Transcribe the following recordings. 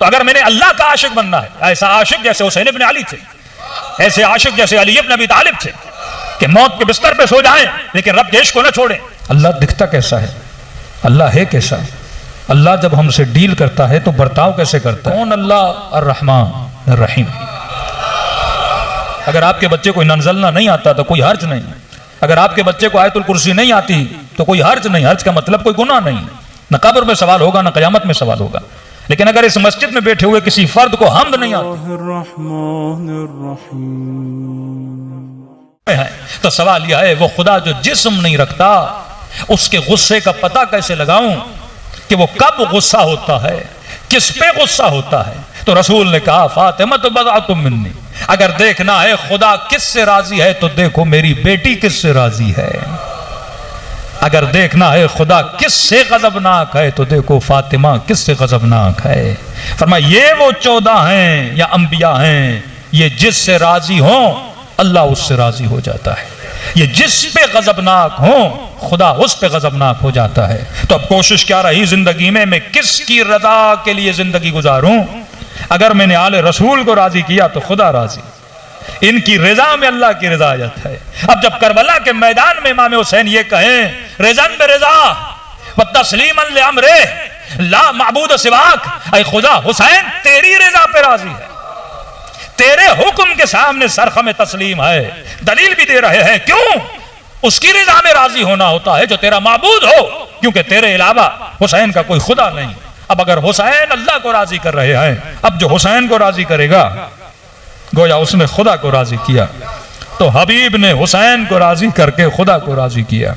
तो अगर मैंने अल्लाह का आशिक बनना है, ऐसा आशिक जैसे हुसैन इब्न अली थे, ऐसे आशिक जैसे अली इब्न अबी तालिब थे कि मौत के बिस्तर पे सो जाएं लेकिन रब के इश्क को न छोड़ें। अल्लाह दिखता कैसा है, अल्लाह है कैसा, अल्लाह जब हमसे डील करता है तो बर्ताव कैसे करता है। कौन अल्लाह अर्रहमान अर्रहीम। अगर आपके बच्चे को नज़लना नहीं आता तो कोई हर्ज नहीं, अगर आपके बच्चे को आयतुल कुर्सी नहीं आती तो कोई हर्ज नहीं। हर्ज का मतलब कोई गुनाह नहीं, न कब्र में सवाल होगा न क़यामत में सवाल होगा। लेकिन अगर इस मस्जिद में बैठे हुए किसी फर्द को हम्द नहीं आती है तो सवाल यह है वो खुदा जो जिस्म नहीं रखता उसके गुस्से का पता कैसे लगाऊं कि वो कब गुस्सा होता है, किस पे गुस्सा होता है। तो रसूल ने कहा फातिमा तो बज़अतुम मिन्नी, अगर देखना है खुदा किससे राजी है तो देखो मेरी बेटी किससे राजी है। अगर देखना है खुदा किससे गजबनाक है तो देखो फातिमा किससे गजबनाक है। फरमाया ये वो 14 हैं या अंबिया हैं, ये जिससे राजी हो अल्लाह उससे राजी हो जाता है, ये जिस पे गजबनाक हो खुदा उस पे गजबनाक हो जाता है। तो अब कोशिश क्या रही जिंदगी में मैं किसकी रजा के लिए जिंदगी गुजारूं। अगर मैंने आले रसूल को राजी किया तो खुदा राजी, इनकी रजा में अल्लाह की रजायत है। अब जब करबला के मैदान में इमाम हुसैन ये कहें रिज़न बिरिज़ा व तस्लीमन लिअम्रे ला माबूद सिवाक, ऐ खुदा हुसैन तेरी रजा पे राजी है, तेरे हुक्म के सामने सरखम तस्लीम है। दलील भी दे रहे हैं क्यों उसकी रजा में राजी होना होता है जो तेरा माबूद हो, क्योंकि तेरे अलावा हुसैन का कोई खुदा नहीं। अब अगर हुसैन अल्लाह को राजी कर रहे हैं, अब जो हुसैन को राजी करेगा गोया उसने खुदा को राजी किया। तो हबीब ने हुसैन को राजी करके खुदा को राजी किया,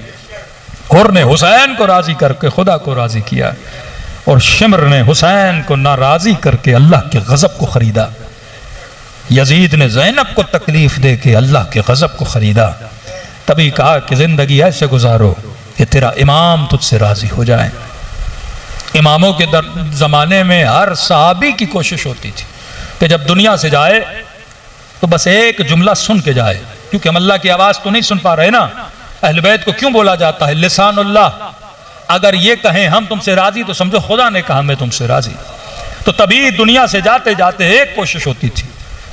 हुर ने हुसैन को राजी करके खुदा को राजी किया, और शिमर ने हुसैन को नाराजी करके अल्लाह के गजब को खरीदा। यजीद ने ज़ैनब को तकलीफ दे के अल्लाह के गजब को खरीदा। तभी कहा कि जिंदगी ऐसे गुजारो कि तेरा इमाम तुझसे राजी हो जाए। इमामों के जमाने में हर सहाबी की कोशिश होती थी कि जब दुनिया से जाए तो बस एक जुमला सुन के जाए, क्योंकि हम अल्लाह की आवाज तो नहीं सुन पा रहे ना। अहले बैत को क्यों बोला जाता है लिसानुल्लाह। अगर ये कहें हम तुमसे राजी तो समझो खुदा ने कहा मैं तुमसे राजी। तो तभी दुनिया से जाते जाते एक कोशिश होती थी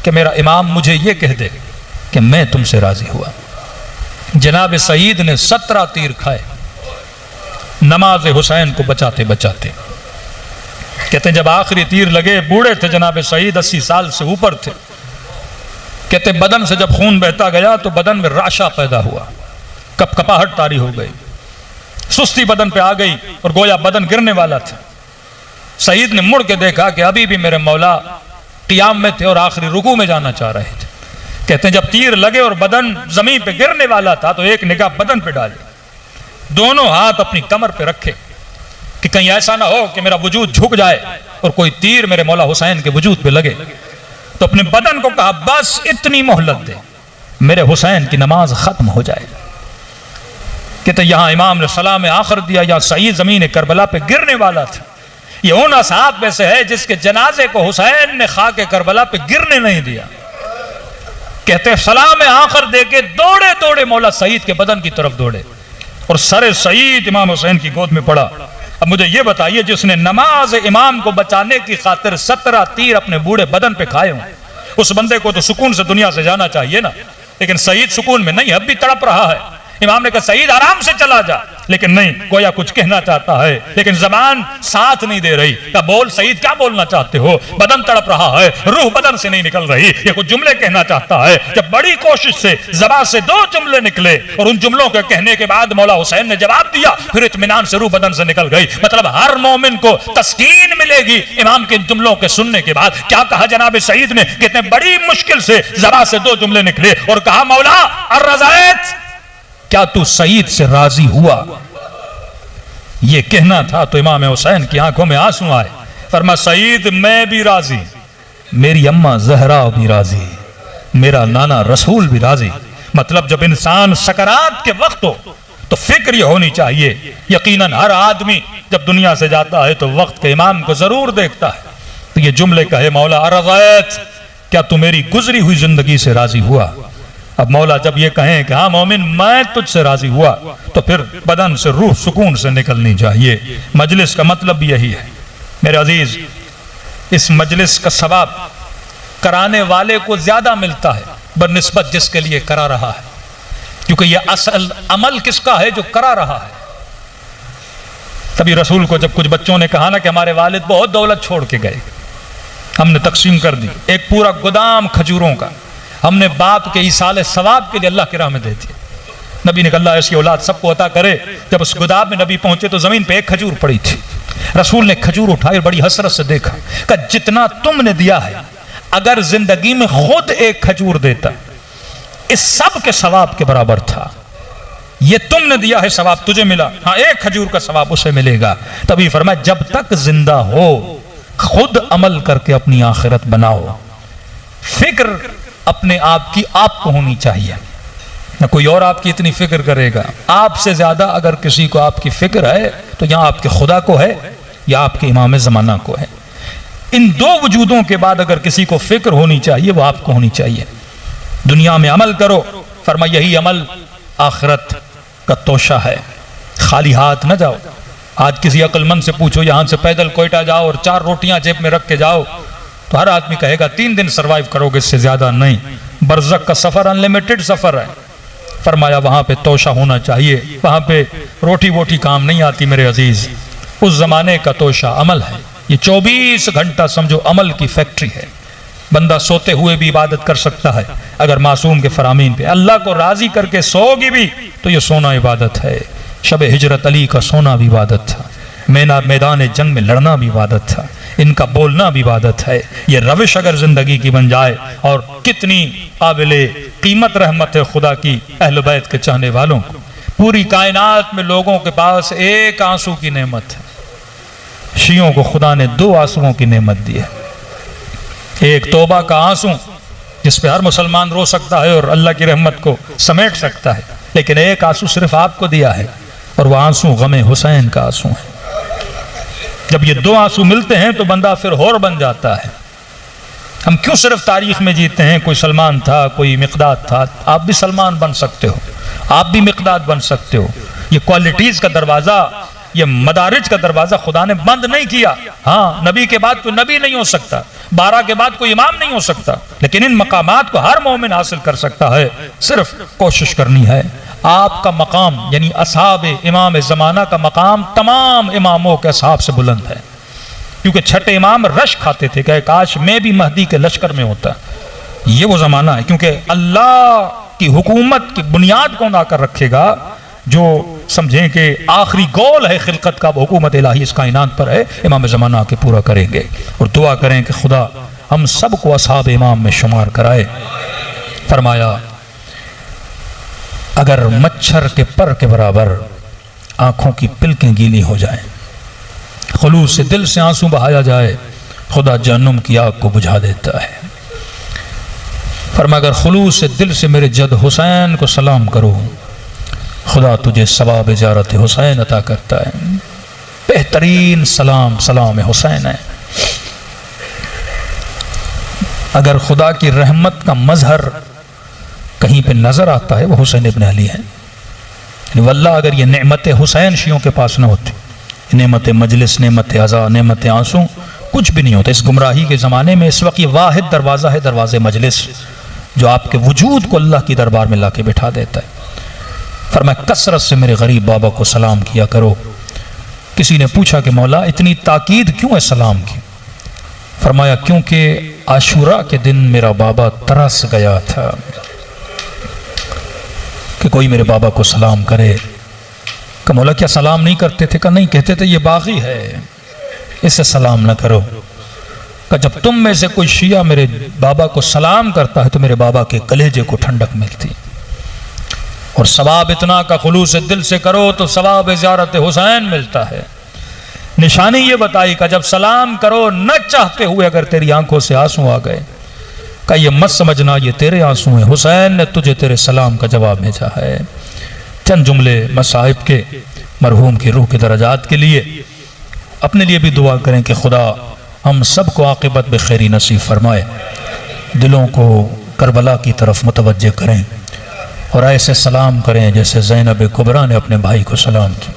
कि मेरा इमाम मुझे ये कह दे कि मैं तुमसे राजी हुआ। जनाब सईद ने 17 तीर खाए नमाज हुसैन को बचाते बचाते। कहते जब आखिरी तीर लगे, बूढ़े थे जनाब सईद, 80 साल से ऊपर थे। कहते बदन से जब खून बहता गया तो बदन में राशा पैदा हुआ, कपकपाहट तारी हो गई, सुस्ती बदन पे आ गई और गोया बदन गिरने वाला था। सईद ने मुड़ के देखा कि अभी भी मेरे मौला क़ियाम में थे और आखिरी रुकू में जाना चाह रहे थे। कहते हैं जब तीर लगे और बदन जमीन पे गिरने वाला था तो एक निगाह बदन पे डाली, दोनों हाथ अपनी कमर पे रखे कि कहीं ऐसा ना हो कि मेरा वजूद झुक जाए और कोई तीर मेरे मौला हुसैन के वजूद पे लगे। तो अपने बदन को कहा बस इतनी मोहलत दे, मेरे हुसैन की नमाज खत्म हो जाए। कहते यहां इमाम ने सलाम आखिर दिया, या सईद जमीन करबला पे गिरने वाला था। ये उन असहाब में से है जिसके जनाजे को हुसैन ने खाके करबला पे गिरने नहीं दिया। कहते सलाम आखिर देके दौड़े दौड़े मौला सईद के बदन की तरफ दौड़े और सरे सईद इमाम हुसैन की गोद में पड़ा। अब मुझे यह बताइए जिसने नमाज इमाम को बचाने की खातिर 17 तीर अपने बूढ़े बदन पे खाए हों, उस बंदे को तो सुकून से दुनिया से जाना चाहिए ना। लेकिन सईद सुकून में नहीं, अब भी तड़प रहा है। इमाम ने कहा सईद आराम से चला जा, लेकिन नहीं, गोया कुछ कहना चाहता है लेकिन जबान साथ नहीं दे रही। क्या बोल सईद, क्या बोलना चाहते हो? बदन तड़प रहा है, रूह बदन से नहीं निकल रही, ये कुछ जुमले कहना चाहता है। जब बड़ी कोशिश से जबान से 2 जुमले निकले और उन जुमलों के कहने के बाद मौला हुसैन ने जवाब दिया, फिर इत्मीनान से रूह बदन से निकल गई। मतलब हर मोमिन को तस्कीन मिलेगी इमाम के जुमलों के सुनने के बाद। क्या कहा जनाब सईद ने? कितने बड़ी मुश्किल से जबान से 2 जुमले निकले और कहा मौला अर्रज़ायत, क्या तू सईद से राजी हुआ? ये कहना था तो इमाम हुसैन की आंखों में आंसू आए। फरमा सईद मैं भी राजी, मेरी अम्मा जहरा भी राजी, मेरा नाना रसूल भी राजी। मतलब जब इंसान सकरात के वक्त हो तो फिक्र ये होनी चाहिए। यकीनन हर आदमी जब दुनिया से जाता है तो वक्त के इमाम को जरूर देखता है। तो ये जुमले कहे मौला अर्रज़ायत, क्या तू मेरी गुजरी हुई जिंदगी से राजी हुआ? अब मौला जब ये कहें कि हाँ मोमिन मैं तुझसे राजी हुआ, तो फिर बदन से रूह सुकून से निकलनी चाहिए। मजलिस का मतलब भी यही है। मेरे अजीज, इस मजलिस का सवाब कराने वाले को ज्यादा मिलता है बनिस्बत जिसके लिए करा रहा है, क्योंकि यह असल अमल किसका है? जो करा रहा है। तभी रसूल को जब कुछ बच्चों ने कहा ना कि हमारे वालिद बहुत दौलत छोड़ के गए, हमने तकसीम कर दी, एक पूरा गोदाम खजूरों का हमने बाप के ईसाले सवाब के लिए अल्लाह की राह में दे दिया। नबी ने कहा ऐसी औलाद सबको अता करे। जब उस गोदाम में नबी पहुंचे तो जमीन पे एक खजूर पड़ी थी। रसूल ने खजूर उठाई और बड़ी हसरत से देखा, कहा जितना तुमने दिया है, अगर जिंदगी में खुद एक खजूर देता इस सब के सवाब के बराबर था। ये तुमने दिया है, सवाब तुझे मिला, हाँ एक खजूर का सवाब उसे मिलेगा। तभी फरमाया जब तक जिंदा हो खुद अमल करके अपनी आखिरत बनाओ। फिक्र अपने आप की आपको होनी चाहिए, न कोई और आपकी इतनी फिक्र करेगा। आपसे ज्यादा अगर किसी को आपकी फिक्र है तो या आपके खुदा को है या आपके इमाम ज़माना को है। इन दो वजूदों के बाद अगर किसी को फिक्र होनी चाहिए वो आपको होनी चाहिए। दुनिया में अमल करो, फरमाया यही अमल आखिरत का तोशा है। खाली हाथ न जाओ। आज किसी अक्लमंद से पूछो यहां से पैदल कोयटा जाओ और 4 रोटियां जेब में रख के जाओ, तो हर आदमी कहेगा 3 दिन सरवाइव करोगे, इससे ज्यादा नहीं। बरज़ख का सफर अनलिमिटेड सफर है। फरमाया वहां पे तोशा होना चाहिए, वहां पे रोटी वोटी काम नहीं आती मेरे अजीज। उस जमाने का तोशा अमल है। ये 24 घंटा समझो अमल की फैक्ट्री है। बंदा सोते हुए भी इबादत कर सकता है अगर मासूम के फरामीन पे अल्लाह को राजी करके सोगी भी तो ये सोना इबादत है। शब हिजरत अली का सोना भी इबादत था, मैदान जंग में लड़ना भी इबादत था, इनका बोलना भी इबादत है। ये रविश अगर जिंदगी की बन जाए, और कितनी काबिले कीमत रहमत है खुदा की अहले बैत के चाहने वालों को। पूरी कायनात में लोगों के पास एक आंसू की नेमत है। शियों को खुदा ने 2 आंसुओं की नेमत दी है। एक तौबा का आंसू जिस पे हर मुसलमान रो सकता है और अल्लाह की रहमत को समेट सकता है, लेकिन एक आंसू सिर्फ आपको दिया है और वह आंसू गमे हुसैन का आंसू है। जब ये 2 आंसू मिलते हैं तो बंदा फिर होर बन जाता है। हम क्यों सिर्फ तारीख में जीते हैं? कोई सलमान था, कोई मिक़दाद था, आप भी सलमान बन सकते हो, आप भी मिक़दाद बन सकते हो। ये क्वालिटीज का दरवाजा, ये मदारिज का दरवाजा खुदा ने बंद नहीं किया। हाँ, नबी के बाद कोई नबी नहीं हो सकता, 12 के बाद कोई इमाम नहीं हो सकता, लेकिन इन मकामात को हर मोमिन हासिल कर सकता है। सिर्फ कोशिश करनी है। आपका मकाम यानी असहाब इमाम ज़माना का मकाम तमाम इमामों के असहाब से बुलंद है, क्योंकि छठे इमाम रश खाते थे कि काश मैं भी महदी के लश्कर में होता। ये वो ज़माना है, क्योंकि अल्लाह की हुकूमत की बुनियाद कौन आकर रखेगा? जो समझें कि आखिरी गोल है खिलकत का, हुकूमत इलाही इस कायनात पर है, इमाम ज़माना के पूरा करेंगे। और दुआ करें कि खुदा हम सब को असहाब इमाम में शुमार कराए। फरमाया अगर मच्छर के पर के बराबर आंखों की पिलकें गीली हो जाएं, खुलूस से दिल से आंसू बहाया जाए, खुदा जहन्नुम की आग को बुझा देता है। फरमाया अगर खुलूस से दिल से मेरे जद हुसैन को सलाम करो, खुदा तुझे सवाब ज़ियारत हुसैन अता करता है। बेहतरीन सलाम सलाम हुसैन है। अगर खुदा की रहमत का मजहर कहीं पे नजर आता है वो हुसैन इब्न अली है। वल्लाह अगर ये नेमत हुसैन शियों के पास न होती, नेमत मजलिस, नेमत अज़ा, नेमत आंसू, कुछ भी नहीं होता। इस गुमराही के ज़माने में इस वक्त ये वाहिद दरवाज़ा है, दरवाज़े मजलिस, जो आपके वजूद को अल्लाह की दरबार में ला के बिठा देता है। फरमाया कसरत से मेरे गरीब बाबा को सलाम किया करो। किसी ने पूछा कि मौला इतनी ताकीद क्यों है सलाम की? फरमाया क्योंकि आशूरा के दिन मेरा बाबा तरस गया था कि कोई मेरे बाबा को सलाम करे। कि मौला क्या सलाम नहीं करते थे? का नहीं, कहते थे ये बागी है, इसे सलाम न करो। का जब तुम में से कोई शिया मेरे बाबा को सलाम करता है तो मेरे बाबा के कलेजे को ठंडक मिलती। और सवाब इतना का खुलूस से दिल से करो तो सवाब ज़ियारत हुसैन मिलता है। निशानी ये बताई का जब सलाम करो न चाहते हुए अगर तेरी आंखों से आंसू आ गए, का ये मत समझना ये तेरे आंसू हैं, हुसैन ने तुझे तेरे सलाम का जवाब भेजा है। चंद जुमले मसाहिब के मरहूम की रूह के दर्जात के लिए, अपने लिए भी दुआ करें कि खुदा हम सब को आक़िबत बखैरी नसीब फरमाए। दिलों को करबला की तरफ मुतवज्जे करें और ऐसे सलाम करें जैसे ज़ैनब कुबरा ने अपने भाई को सलाम की।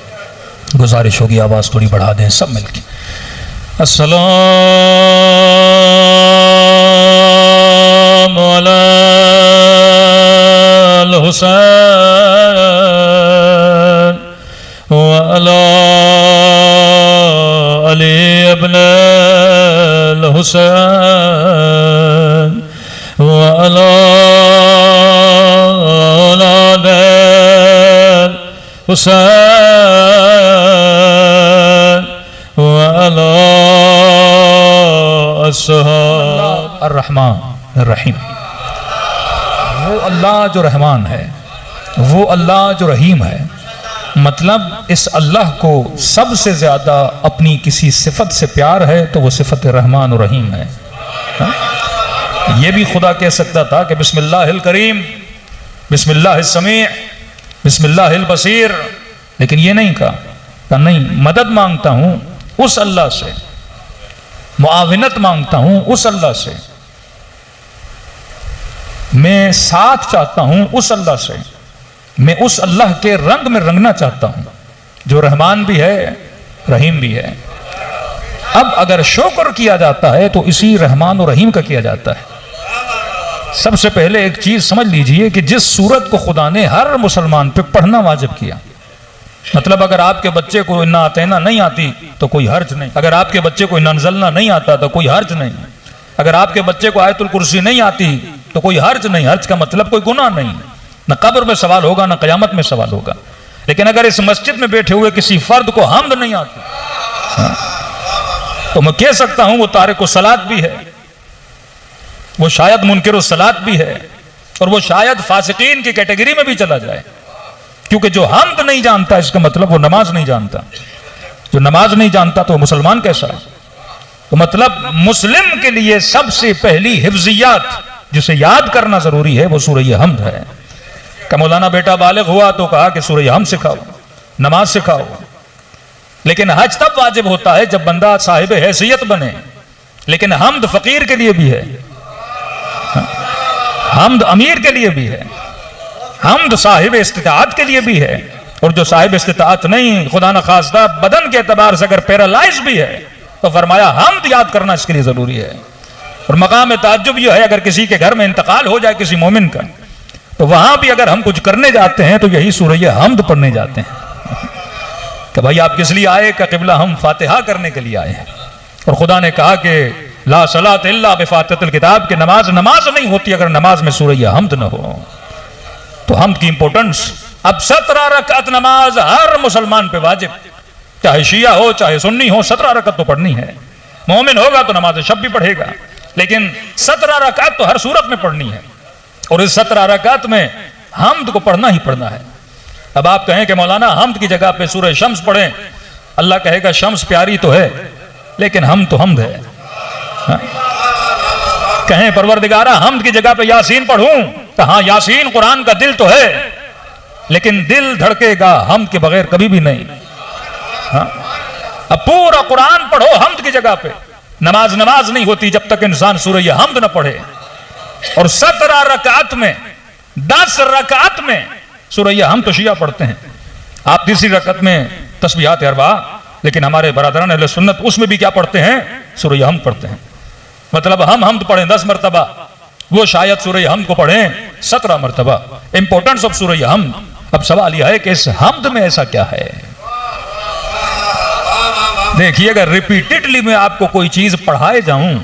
गुजारिश होगी आवाज़ थोड़ी बढ़ा दें सब मिलके। अस्सलामु अलल हुसैन व अला अली इब्नुल हुसैन व अला औलादिल हुसैन व अला अर्रहमान रहीम। वो अल्लाह जो रहमान है, वो अल्लाह जो रहीम है, मतलब इस अल्लाह को सबसे ज्यादा अपनी किसी सिफत से प्यार है तो वो सिफत रहमान और रहीम है। ये भी खुदा कह सकता था कि बिस्मिल्लाहिल करीम, बिस्मिल्लाहिस समी, बिस्मिल्लाहिल बसीर, लेकिन ये नहीं कहा नहीं, मदद मांगता हूं उस अल्लाह से, मुआविनत मांगता हूं उस अल्लाह से, मैं साथ चाहता हूं उस अल्लाह से, मैं उस अल्लाह के रंग में रंगना चाहता हूं जो रहमान भी है, रहीम भी है। अब अगर शुक्र किया जाता है तो इसी रहमान और रहीम का किया जाता है। सबसे पहले एक चीज समझ लीजिए कि जिस सूरत को खुदा ने हर मुसलमान पे पढ़ना वाजिब किया, मतलब अगर आपके बच्चे को इन्ना आतेना नहीं आती तो कोई हर्ज नहीं, अगर आपके बच्चे को इन्ना नज़लना नहीं आता तो कोई हर्ज नहीं, अगर आपके बच्चे को आयतुल कुर्सी नहीं आती तो कोई हर्ज नहीं। हर्ज का मतलब कोई गुनाह नहीं, न कब्र में सवाल होगा न क़यामत में सवाल होगा। लेकिन अगर इस मस्जिद में बैठे हुए किसी फर्द को हम्द नहीं आती तो मैं कह सकता हूं वो तारिक सलात भी है, वो शायद मुनकिर सलात भी है, और वो शायद फासिकीन की कैटेगरी में भी चला जाए, क्योंकि जो हम्द नहीं जानता इसका मतलब वो नमाज नहीं जानता। जो नमाज नहीं जानता तो मुसलमान कैसा है? तो मतलब मुस्लिम के लिए सबसे पहली हिफ्जियात जिसे याद करना जरूरी है वो सूरह हम्द है। का मौलाना बेटा बालिग हुआ तो कहा कि सूरह हम्द सिखाओ, नमाज सिखाओ। लेकिन हज तब वाजिब होता है जब बंदा साहिब हैसियत बने, लेकिन हम्द फकीर के लिए भी है, हम्द अमीर के लिए भी है, हम्द साहिब इस्तिताअत के लिए भी है। और जो साहिब इस्तिताअत नहीं, खुदा न खास्ता बदन के एतबार से अगर पैरालाइज भी है तो फरमाया हम्द याद करना इसके लिए जरूरी है। और मकाम ताज्जुब यह है, अगर किसी के घर में इंतकाल हो जाए किसी मोमिन का, तो वहां भी अगर हम कुछ करने जाते हैं तो यही सूरह हम्द पढ़ने जाते हैं कि भाई आप किस लिए आए? का क़िबला हम फातिहा करने के लिए आए हैं। और खुदा ने कहा कि ला सलात इल्ला बिफातिहतिल किताब, कि नमाज नहीं होती अगर नमाज में सूरह हम्द न हो। तो हम्द की इंपॉर्टेंस, अब 17 रकात नमाज हर मुसलमान पे वाजिब, चाहे शिया हो चाहे सुन्नी हो, 17 रकात तो पढ़नी है। मोमिन होगा तो नमाज शब भी पढ़ेगा, लेकिन 17 रकात तो हर सूरत में पढ़नी है। और इस 17 रकात में हम्द को पढ़ना ही पढ़ना है। अब आप कहें कि मौलाना हम्द की जगह पे सूरह शम्स पढ़ें, अल्लाह कहेगा शम्स प्यारी तो है लेकिन हम तो हम्द है। हाँ? कहें परवरदिगारा हम्द की जगह पे यासीन पढ़ूं, तो हाँ यासीन कुरान का दिल तो है, लेकिन दिल धड़केगा हम्द के बगैर कभी भी नहीं। हाँ? अब पूरा कुरान पढ़ो हम्द की जगह पे, नमाज नहीं होती जब तक इंसान सूरह हम्द न पढ़े। और 17 रकात में 10 रकात में सूरह हम्द तो शिया पढ़ते हैं, आप तीसरी रकात में तस्बीहात अरबा, लेकिन हमारे बरादरान अहले सुन्नत उसमें भी क्या पढ़ते हैं? सूरह हम्द पढ़ते हैं। मतलब हम हम्द पढ़ें 10 मरतबा, वो शायद सूरह हम्द को पढ़ें 17 मरतबा। इंपॉर्टेंस ऑफ सूरह हम्द। अब सवाल यह है कि इस हम्द में ऐसा क्या है? देखिए, अगर रिपीटेडली मैं आपको कोई चीज पढ़ाए जाऊं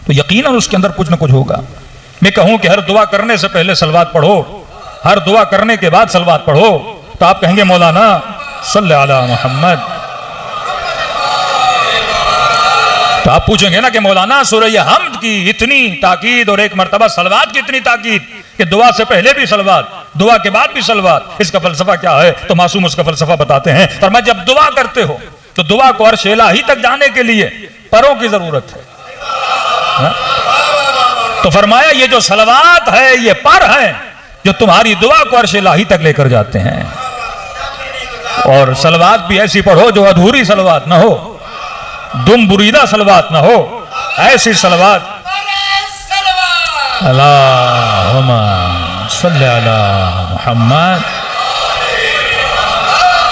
तो यकीनन उसके अंदर कुछ ना कुछ होगा। मैं कहूं कि हर दुआ करने से पहले सलवात पढ़ो, हर दुआ करने के बाद सलवात पढ़ो, तो आप कहेंगे मौलाना सल्ले अला मोहम्मद। तो आप पूछेंगे ना कि मौलाना सूरह हम्द की इतनी ताकीद और एक मरतबा सलवात की इतनी ताकीद कि दुआ से पहले भी सलवात, दुआ के बाद भी सलवात, इसका फलसफा क्या है? तो मासूम उसका फलसफा बताते हैं। पर मैं जब दुआ करते हो तो दुआ को अर्श इलाही तक जाने के लिए परों की जरूरत है। तो फरमाया ये जो सलवात है ये पर है जो तुम्हारी दुआ को अर्श इलाही तक लेकर जाते हैं। और सलवात भी ऐसी पढ़ो जो अधूरी सलवात ना हो, दुम बुरीदा सलवात ना हो, ऐसी सलवात अल्लाहुम्मा सल्ली अला मुहम्मद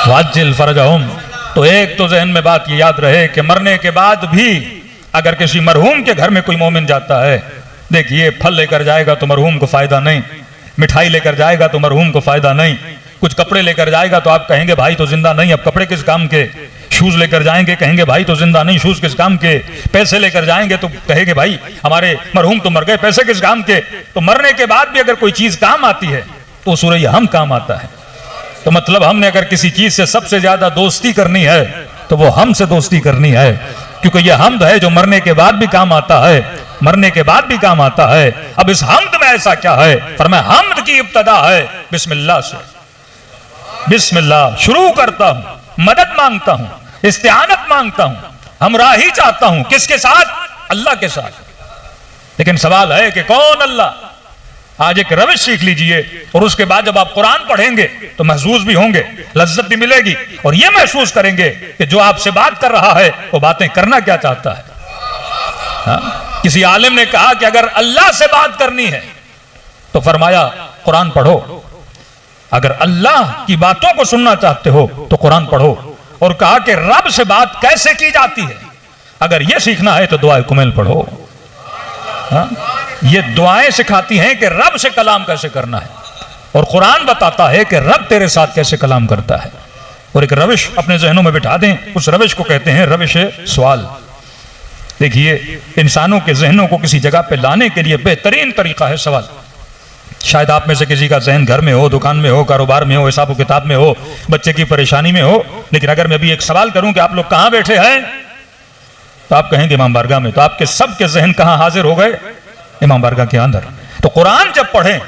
वाज्जिल फरजहुम। तो तो एक तो जहन में बात ये याद रहे कि मरने के बाद भी अगर किसी मरहूम के घर में कोई मोमिन जाता है, देखिए फल लेकर जाएगा तो मरहूम को फायदा नहीं, मिठाई लेकर जाएगा तो मरहूम को फायदा नहीं, कुछ कपड़े लेकर जाएगा तो आप कहेंगे भाई तो जिंदा नहीं, अब कपड़े किस काम के, शूज लेकर जाएंगे कहेंगे भाई तो जिंदा नहीं, शूज किस काम के, पैसे लेकर जाएंगे तो कहेंगे भाई हमारे मरहूम तो मर गए, पैसे किस काम के। तो मरने के बाद भी अगर कोई चीज काम आती है तो सूरह हम काम आता है। तो मतलब हमने अगर किसी चीज से सबसे ज्यादा दोस्ती करनी है तो वो हमसे दोस्ती करनी है, क्योंकि यह हमद है जो मरने के बाद भी काम आता है, मरने के बाद भी काम आता है। अब इस हमद में ऐसा क्या है, फरमाया हमद की इब्तदा है बिस्मिल्लाह से। बिस्मिल्लाह शुरू करता हूं, मदद मांगता हूं, इस्तिआनत मांगता हूं, हमराही चाहता हूं, किसके साथ, अल्लाह के साथ। लेकिन सवाल है कि कौन अल्लाह। आज एक रविश सीख लीजिए और उसके बाद जब आप कुरान पढ़ेंगे तो महसूस भी होंगे, लज्जत भी मिलेगी और यह महसूस करेंगे कि जो आपसे बात कर रहा है वो बातें करना क्या चाहता है। हाँ? किसी आलिम ने कहा कि अगर अल्लाह से बात करनी है तो फरमाया कुरान पढ़ो, अगर अल्लाह की बातों को सुनना चाहते हो तो कुरान पढ़ो। और कहा कि रब से बात कैसे की जाती है, अगर यह सीखना है तो दुआए कुमैल पढ़ो। हाँ? ये दुआएं सिखाती हैं कि रब से कलाम कैसे करना है, और कुरान बताता है कि रब तेरे साथ कैसे कलाम करता है। और एक रविश अपने जहनों में बिठा दें, उस रविश को कहते हैं रविश सवाल। देखिए इंसानों के जहनों को किसी जगह पे लाने के लिए बेहतरीन तरीका है सवाल। शायद आप में से किसी का जहन घर में हो, दुकान में हो, कारोबार में हो, हिसाब किताब में हो, बच्चे की परेशानी में हो, लेकिन अगर मैं अभी एक सवाल करूं कि आप लोग कहां बैठे हैं तो आप कहेंगे इमाम बारगाह में, तो आपके सबके जहन कहां हाजिर हो गए, इमाम बारगाह के अंदर। तो कुरान जब पढ़ें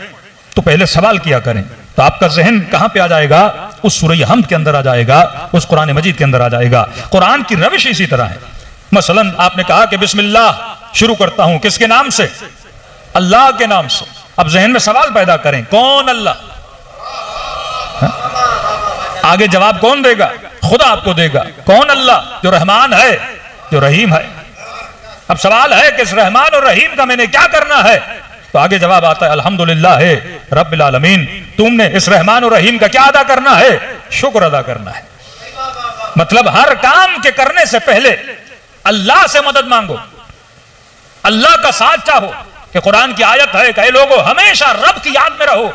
तो पहले सवाल किया करें, तो आपका जहन कहां पे आ जाएगा, उस सूरह हमद के अंदर आ जाएगा, उस कुरान मजीद के अंदर आ जाएगा। कुरान की रविश इसी तरह है। मसलन आपने कहा कि बिस्मिल्लाह शुरू करता हूं, किसके नाम से, अल्लाह के नाम से। अब जहन में सवाल पैदा करें, कौन अल्लाह, आगे जवाब कौन देगा, खुदा आपको देगा। कौन अल्लाह, जो रहमान है, जो रहीम है। अब सवाल है कि इस रहमान और रहीम का मैंने क्या करना है, तो आगे जवाब आता है अल्हम्दुलिल्लाह रब्बिल आलमीन। तुमने इस रहमान और रहीम का क्या अदा करना है, शुक्र अदा करना है। मतलब हर काम के करने से पहले अल्लाह से मदद मांगो, अल्लाह का साथ चाहो। कि कुरान की आयत है कि लोगों हमेशा रब की याद में रहो,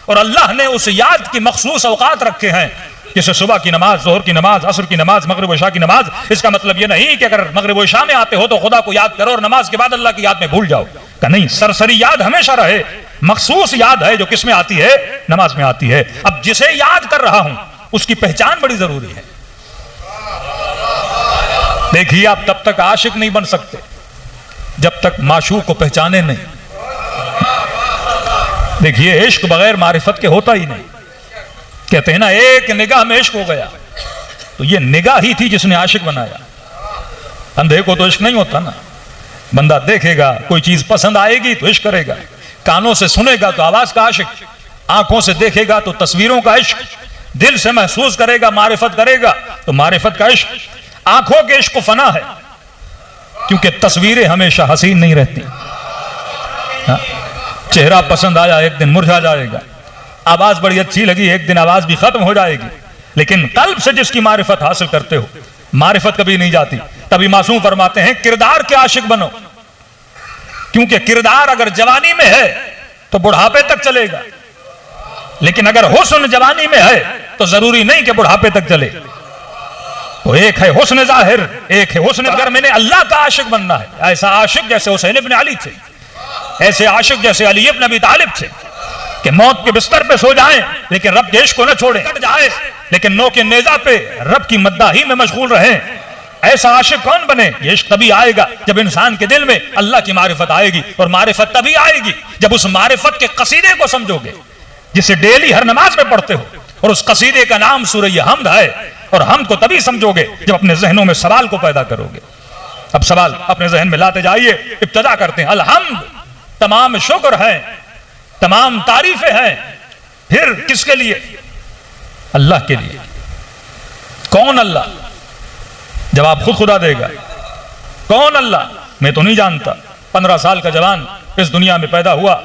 और अल्लाह ने उस याद की मखसूस औकात रखे हैं, जैसे सुबह की नमाज, जोहर की नमाज, असर की नमाज, मगरिब इशा की नमाज। इसका मतलब यह नहीं कि अगर मगरिब इशा में आते हो तो खुदा को याद करो और नमाज के बाद अल्लाह की याद में भूल जाओ, का नहीं, सरसरी याद हमेशा रहे। मखसूस याद है जो किस में आती है, नमाज में आती है। अब जिसे याद कर रहा हूं उसकी पहचान बड़ी जरूरी है। देखिए आप तब तक आशिक नहीं बन सकते जब तक माशूक को पहचाने नहीं। देखिए इश्क बगैर मारिफत के होता ही नहीं। कहते हैं ना एक निगाह में इश्क हो गया, तो ये निगाह ही थी जिसने आशिक बनाया। अंधे को तो इश्क नहीं होता ना, बंदा देखेगा कोई चीज पसंद आएगी तो इश्क करेगा, कानों से सुनेगा तो आवाज का आशिक, आंखों से देखेगा तो तस्वीरों का इश्क, दिल से महसूस करेगा, मारिफत करेगा तो मारिफत का इश्क। आंखों के इश्क को फना है, क्योंकि तस्वीरें हमेशा हसीन नहीं रहती। चेहरा पसंद आया एक दिन मुरझा जाएगा, आवाज बड़ी अच्छी लगी एक दिन आवाज भी खत्म हो जाएगी, लेकिन कल्ब से जिसकी मारिफत हासिल करते हो मारिफत कभी नहीं जाती। तभी मासूम फरमाते हैं किरदार के आशिक बनो, क्योंकि किरदार अगर जवानी में है तो बुढ़ापे तक चलेगा, लेकिन अगर हुस्न जवानी में है तो जरूरी नहीं कि बुढ़ापे तक चले। तो एक है हुस्न जाहिर, एक है हुस्न। अगर मैंने अल्लाह का आशिक बनना है, ऐसा आशिक जैसे हुसैन इब्न अली थे, ऐसे आशिक जैसे अली इब्न अबी तालिब थे, कि मौत के बिस्तर पे सो जाएं लेकिन रब के इश्क को न छोड़ें, कट जाए लेकिन नो के नेजा पे रब की मद्दाही में मशगूल रहें। ऐसा आशिक कौन बने, ये इश्क तभी आएगा जब इंसान के दिल में अल्लाह की मारिफत आएगी, और मारिफत तभी आएगी जब उस मारिफत के कसीदे को समझोगे जिसे डेली हर नमाज में पढ़ते हो, और उस कसीदे का नाम सूरह हमद है। और हम को तभी समझोगे जब अपने जहनों में सवाल को पैदा करोगे। अब सवाल अपने जहन में लाते जाइए। इब्तिदा करते हैं अलहम्द, तमाम शुक्र है, तमाम तारीफें हैं। फिर किसके लिए, अल्लाह के लिए। कौन अल्लाह, जवाब खुद खुदा देगा। कौन अल्लाह, मैं तो नहीं जानता। 15 साल का जवान इस दुनिया में पैदा हुआ,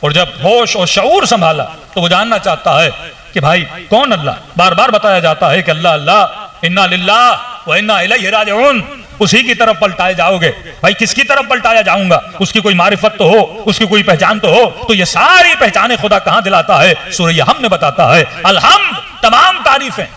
और जब होश और शऊर संभाला तो वो जानना चाहता है कि भाई कौन अल्लाह। बार बार बताया जाता है कि अल्लाह अल्लाह, इन्ना लिल्लाह व इन्ना इलैहि राजिऊन, उसी की तरफ पलटाए जाओगे। भाई किसकी तरफ पलटाया जाऊंगा? उसकी कोई मारिफत तो हो, उसकी कोई पहचान तो हो। तो ये सारी पहचाने खुदा कहां दिलाता है? सूरह हमने बताता है। अलहम्द, तमाम तारीफें,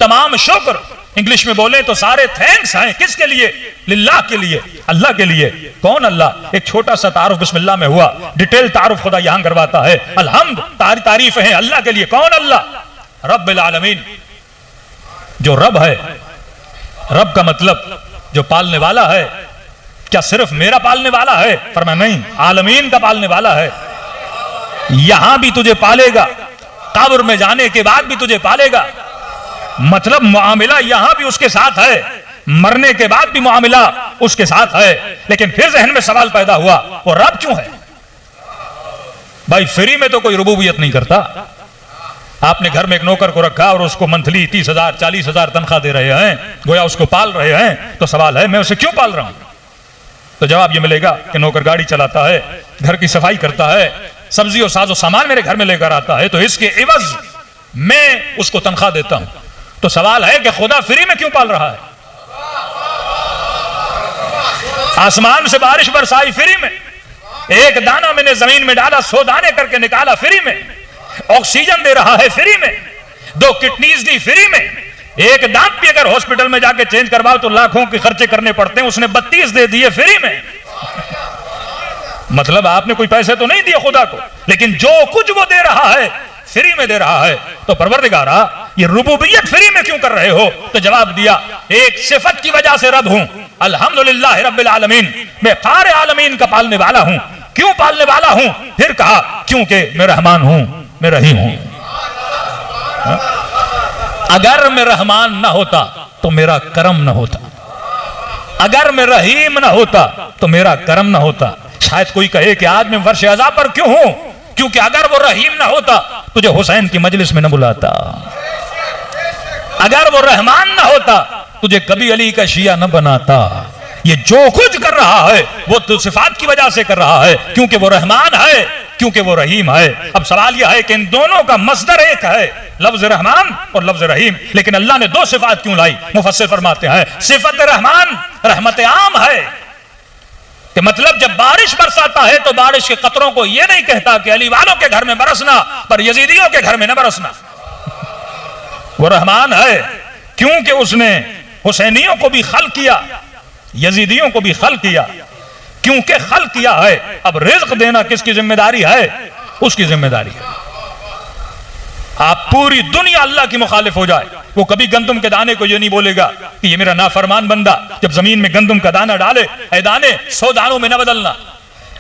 तमाम शुक्र, इंग्लिश में बोले तो सारे थैंक्स हैं किसके लिए? लिल्लाह के लिए, अल्लाह के लिए। कौन अल्लाह? एक छोटा सा तारुफ बिस्मिल्लाह में हुआ, डिटेल तारुफ खुदा यहां करवाता है। अलहम्द, तारीफ है अल्लाह के लिए। कौन अल्लाह? रब्बिल आलमीन, जो रब है। रब का मतलब जो पालने वाला है। क्या सिर्फ मेरा पालने वाला है? फरमाया नहीं, आलमीन का पालने वाला है। यहां भी तुझे पालेगा, कब्र में जाने के बाद भी तुझे पालेगा। मतलब मुआमिला यहां भी उसके साथ है, मरने के बाद भी मुआमिला उसके साथ है। लेकिन फिर जहन में सवाल पैदा हुआ, वो रब क्यों है? भाई फ्री में तो कोई रुबूबियत नहीं करता। आपने घर में एक नौकर को रखा और उसको मंथली 30,000 40,000 तनख्वाह दे रहे हैं, गोया उसको पाल रहे हैं। तो सवाल है, मैं उसे क्यों पाल रहा हूं? तो जवाब यह मिलेगा कि नौकर गाड़ी चलाता है, घर की सफाई करता है, सब्जी और साजो सामान मेरे घर में लेकर आता है, तो इसके एवज मैं उसको तनख्वाह देता हूं। तो सवाल है कि खुदा फ्री में क्यों पाल रहा है? आसमान से बारिश बरसाई फ्री में, एक दाना मैंने जमीन में डाला 100 दाने करके निकाला फ्री में, ऑक्सीजन दे रहा है फ्री में, 2 किडनीज दी फ्री में, एक दांत भी अगर हॉस्पिटल में जाके चेंज करवाओ तो लाखों के खर्चे करने पड़ते हैं, उसने 32 दे दिए फ्री में। मतलब आपने कोई पैसे तो नहीं दिए खुदा को, लेकिन जो कुछ वो दे रहा है फ्री में दे रहा है। तो परवरदिगारा, ये रुबूबियत फ्री में क्यों कर रहे हो? तो जवाब दिया, एक सिफत की वजह से रब हूं, अल्हम्दुलिल्लाह रब्बिल आलमीन, मैं सारे आलमीन का पालने वाला हूं। क्यों पालने वाला हूं? फिर कहा, क्योंकि मैं रहमान हूं, मैं रहीम हूं। अगर मैं रहमान ना होता तो मेरा करम ना होता, अगर मैं रहीम ना होता तो मेरा करम ना होता। शायद कोई कहे कि आज मैं वर्ष अज़ा पर क्यों हूं? क्योंकि अगर वो रहीम ना होता तुझे हुसैन की मजलिस में न बुलाता, अगर वो रहमान ना होता तुझे कभी अली का शिया न बनाता। ये जो कुछ कर रहा है वो तो सिफात की वजह से कर रहा है, क्योंकि वो रहमान है, क्योंकि वो रहीम है। अब सवाल यह है कि इन दोनों का मस्दर एक है, लफ्ज रहमान और लफ्ज रहीम, लेकिन अल्लाह ने 2 सिफात क्यों लाई? मुफस्सिर फरमाते हैं, सिफत रहमान रहमत आम है, कि मतलब जब बारिश बरसाता है तो बारिश के कतरों को यह नहीं कहता कि अली वालों के घर में बरसना पर यजीदियों के घर में न बरसना। वो रहमान है क्योंकि उसने हुसैनियों को भी खल किया, यजीदियों को भी खल किया, क्योंकि खल किया है। अब रिज्क देना किसकी जिम्मेदारी है? उसकी जिम्मेदारी है। आप पूरी दुनिया अल्लाह की मुखालिफ हो जाए, वो कभी गंदम के दाने को ये नहीं बोलेगा कि ये मेरा नाफरमान बंदा जब जमीन में गंदम का दाना डाले, ऐ दाने 100 दानों में न बदलना।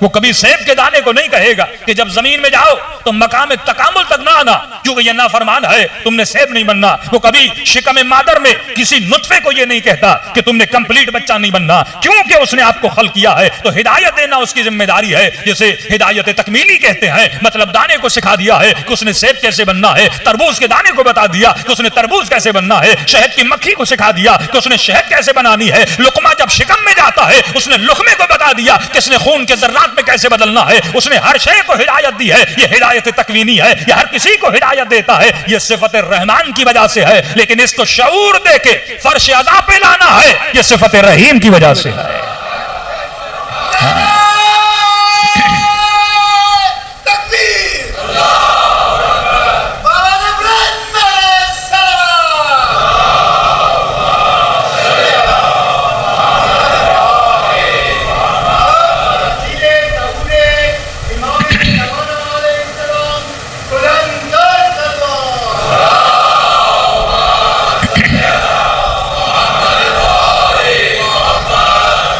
वो कभी सेब के दाने को नहीं कहेगा कि जब जमीन में जाओ तो मकाम तकामुल तक ना आना, क्योंकि ये नाफरमान है, तुमने सेब नहीं बनना। वो कभी शिकम मादर में किसी नुत्फे को ये नहीं कहता कि तुमने कंप्लीट बच्चा नहीं बनना, क्योंकि उसने आपको खल किया है। तो हिदायत देना उसकी जिम्मेदारी है, जिसे हिदायत तकमीली कहते हैं। मतलब दाने को सिखा दिया है कि उसने सेब कैसे बनना है, तरबूज के दाने को बता दिया कि उसने तरबूज कैसे बनना है, शहद की मक्खी को सिखा दिया कि उसने शहद कैसे बनानी है। लुकमा जब शिकम में जाता है उसने लुकमे को बता दिया कि इसने खून के जर्रात में कैसे बदलना है। उसने हर शय को हिदायत दी है। यह हिदायत तकवीनी है, यह हर किसी को हिदायत देता है। यह सिफत रहमान की वजह से है, लेकिन इसको शऊर देके फर्श अज़ा पे लाना है, यह सिफत रहीम की वजह से है।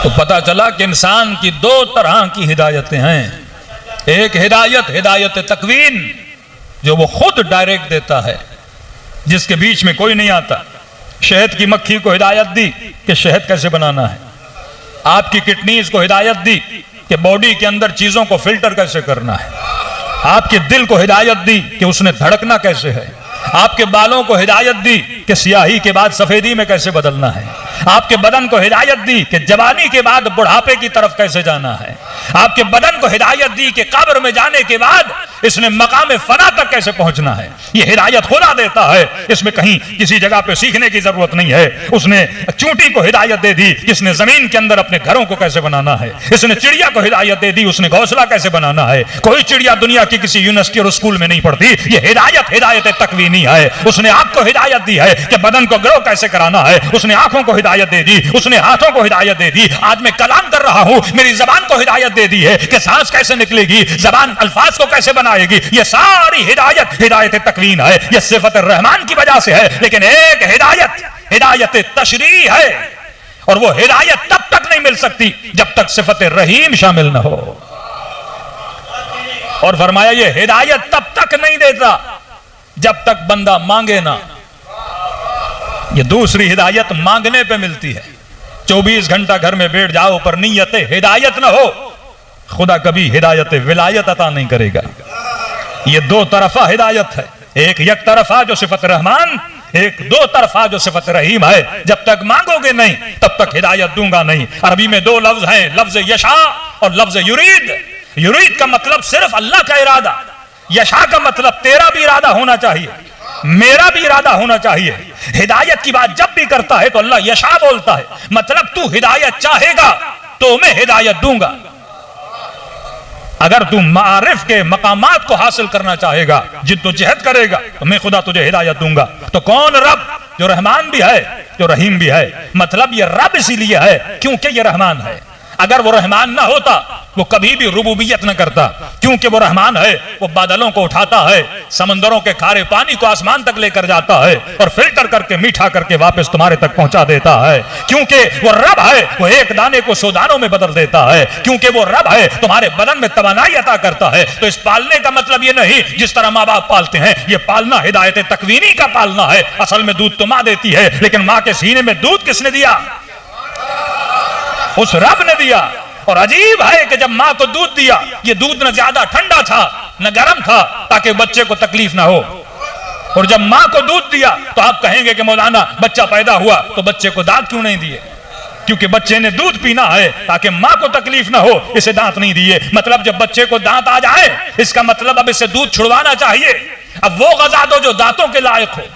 तो पता चला कि इंसान की 2 तरह की हिदायतें हैं। एक हिदायत हिदायत तकवीन, जो वो खुद डायरेक्ट देता है, जिसके बीच में कोई नहीं आता। शहद की मक्खी को हिदायत दी कि शहद कैसे बनाना है, आपकी किडनीज को हिदायत दी कि बॉडी के अंदर चीजों को फिल्टर कैसे करना है, आपके दिल को हिदायत दी कि उसने धड़कना कैसे है, आपके बालों को हिदायत दी कि सियाही के बाद सफेदी में कैसे बदलना है, आपके बदन को हिदायत दी कि जवानी के बाद बुढ़ापे की तरफ कैसे जाना है। आपके बदन को हिदायत दी कि कब्र में जाने के बाद इसने मकाम फना तक कैसे पहुंचना है। ये हिदायत खुदा देता है, इसमें कहीं किसी जगह पे सीखने की जरूरत नहीं है। उसने चूंटी को हिदायत दे दी कि इसने जमीन के अंदर अपने घरों को कैसे बनाना है। इसने चिड़िया को हिदायत दे दी, उसने घोंसला कैसे बनाना है। कोई चिड़िया दुनिया की किसी यूनिवर्सिटी और स्कूल में नहीं पढ़ती। ये हिदायत तकवीनी है। उसने आपको हिदायत दी है कि बदन को ग्रो कैसे कराना है। उसने आंखों को हिदायत दे दी, उसने हाथों को हिदायत दे दी। आज मैं कलाम कर रहा हूं, मेरी जबान को हिदायत दे दी है कि सांस कैसे निकलेगी, जबान अल्फाज को कैसे बनाएगी। ये सारी हिदायत तकवीन है। ये सिफत रहमान की वजह से है। लेकिन एक हिदायत तशरीह है, और वो हिदायत तब तक नहीं मिल सकती जब तक सिफत रहीम शामिल ना हो। और फरमाया ये हिदायत तब तक नहीं देता जब तक बंदा मांगे ना। ये दूसरी हिदायत मांगने पे मिलती है। 24 घंटा घर में बैठ जाओ पर नीयत हिदायत ना हो, खुदा कभी हिदायत विलायत अता नहीं करेगा। ये दो तरफा हिदायत है, एक यक तरफा जो सिफत रहमान, एक दो तरफा जो सिफत रहीम है। जब तक मांगोगे नहीं तब तक हिदायत दूंगा नहीं। अरबी में दो लफ्ज हैं, लफ्ज यशा और लफ्ज युरीद। युरीद का मतलब सिर्फ अल्लाह का इरादा, यशा का मतलब तेरा भी इरादा होना चाहिए, मेरा भी इरादा होना चाहिए। हिदायत की बात जब भी करता है तो अल्लाह यशा बोलता है, मतलब तू हिदायत चाहेगा तो मैं हिदायत दूंगा। अगर तू मारिफ के मकामात को हासिल करना चाहेगा, जिद्दोजहद करेगा, तो मैं खुदा तुझे हिदायत दूंगा। तो कौन रब? जो रहमान भी है, जो रहीम भी है। मतलब ये रब इसीलिए है क्योंकि ये रहमान है। अगर वो रहमान ना होता वो कभी भी रुबूबियत न करता, क्योंकि वो रहमान है। वो बादलों को उठाता है, समंदरों के खारे पानी को आसमान तक लेकर जाता है और फिल्टर करके मीठा करके वापस तुम्हारे तक पहुंचा देता है। क्योंकि वो रब है, वो एक दाने को 100 दानों में बदल देता है। क्योंकि वो रब है, तुम्हारे बदन में तवानाई अता करता है। तो इस पालने का मतलब ये नहीं जिस तरह माँ बाप पालते हैं, ये पालना हिदायत तकवीनी का पालना है। असल में दूध तो माँ देती है, लेकिन माँ के सीने में दूध किसने दिया? उस रब ने दिया। और अजीब है कि जब मां को दूध दिया, ये दूध न ज्यादा ठंडा था न गर्म था, ताकि बच्चे को तकलीफ ना हो। और जब मां को दूध दिया तो आप कहेंगे कि मौलाना बच्चा पैदा हुआ तो बच्चे को दांत क्यों नहीं दिए? क्योंकि बच्चे ने दूध पीना है ताकि मां को तकलीफ ना हो, इसे दांत नहीं दिए। मतलब जब बच्चे को दांत आ जाए, इसका मतलब अब इसे दूध छुड़वाना चाहिए। अब वो गजा दो जो दांतों के लायक हो,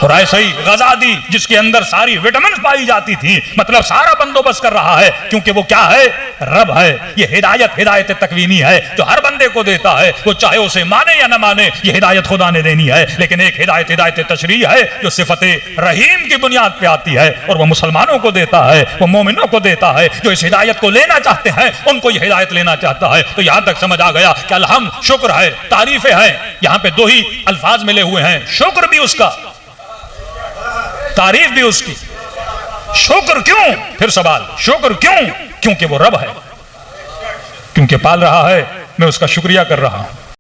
और ऐसे ही गजा दी जिसके अंदर सारी विटामिन पाई जाती थी। मतलब सारा बंदोबस्त कर रहा है, क्योंकि वो क्या है? रब है। ये हिदायत तकवीनी है जो हर बंदे को देता है, वो चाहे उसे माने या ना माने, ये हिदायत खुदा ने देनी है। लेकिन एक हिदायत तशरीह है जो सिफत रहीम की बुनियाद पे आती है, और वो मुसलमानों को देता है, वो मोमिनों को देता है। जो इस हिदायत को लेना चाहते हैं उनको ये हिदायत लेना चाहता है। तो यहां तक समझ आ गया कि अल्हम्द, शुक्र है, तारीफें हैं। यहां पे दो ही अल्फाज मिले हुए हैं, शुक्र भी उसका, तारीफ भी उसकी। शुक्र क्यों? फिर सवाल, शुक्र क्यों? क्योंकि वो रब है, क्योंकि पाल रहा है, मैं उसका शुक्रिया कर रहा हूं।